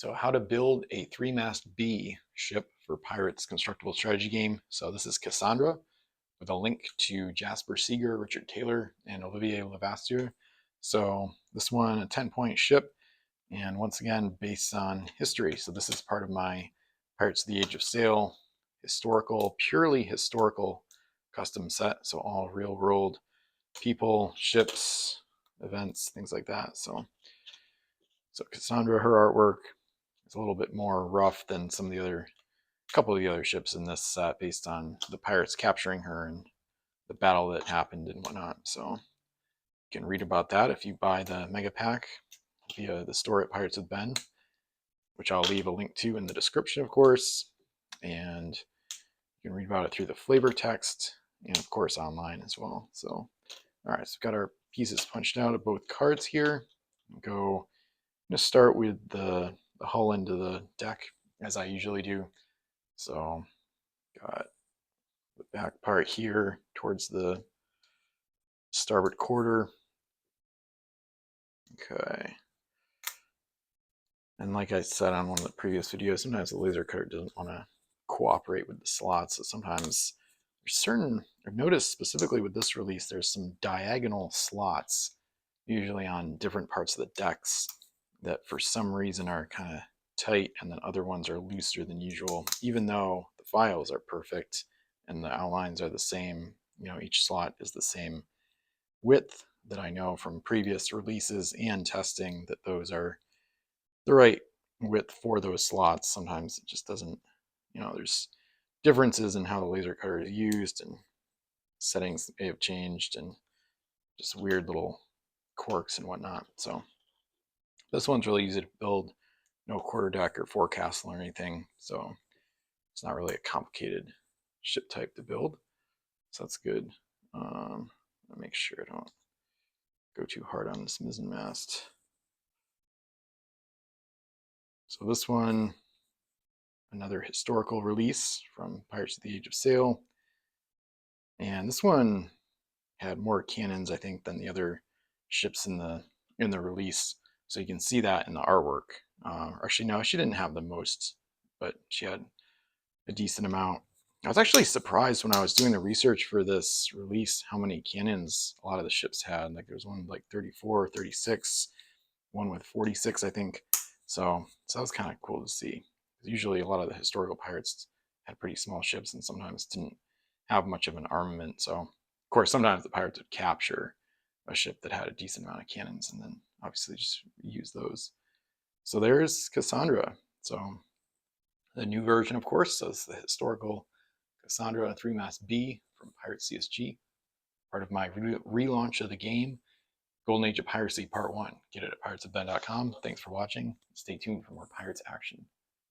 So how to build a three-mast B ship for Pirates Constructible strategy game. So this is Cassandra with a link to Jasper Seeger, Richard Taylor, and Olivier Levasseur. So this one, a 10-point ship, and once again, based on history. So this is part of my Pirates of the Age of Sail historical, purely historical custom set. So all real world people, ships, events, things like that. So Cassandra, her artwork is a little bit more rough than some of the other, couple of the other ships in this set based on the pirates capturing her and the battle that happened and whatnot. So you can read about that if you buy the mega pack via the store at Pirates with Ben, which I'll leave a link to in the description, of course. And you can read about it through the flavor text and, of course, online as well. So, all right, so we've got our pieces punched out of both cards here. I'm going to start with the hull into the deck, as I usually do. So, got the back part here towards the starboard quarter. Okay. And like I said on one of the previous videos, sometimes the laser cutter doesn't want to cooperate with the slots. So sometimes there's certain, I've noticed specifically with this release, there's some diagonal slots, usually on different parts of the decks, that for some reason are kind of tight, and then other ones are looser than usual, even though the files are perfect and the outlines are the same. You know, each slot is the same width that I know from previous releases and testing that those are the right width for those slots. Sometimes it just doesn't, you know, there's differences in how the laser cutter is used and settings may have changed and just weird little quirks and whatnot. So this one's really easy to build, no quarter deck or forecastle or anything. So it's not really a complicated ship type to build. So that's good. Make sure I don't go too hard on this mizzen mast. So this one, another historical release from Pirates of the Age of Sail. And this one had more cannons, I think, than the other ships in the release. So you can see that in the artwork. Actually, no, she didn't have the most, but she had a decent amount. I was actually surprised when I was doing the research for this release how many cannons a lot of the ships had. Like there was one with like 34, 36, one with 46, I think. So that was kind of cool to see. Usually a lot of the historical pirates had pretty small ships and sometimes didn't have much of an armament. So of course, sometimes the pirates would capture a ship that had a decent amount of cannons and then obviously just use those. So there's Cassandra. So the new version, of course, is the historical Cassandra 3-mast B from Pirates CSG, part of my relaunch of the game, Golden Age of Piracy Part 1. Get it at piratesofben.com. Thanks for watching. Stay tuned for more Pirates action.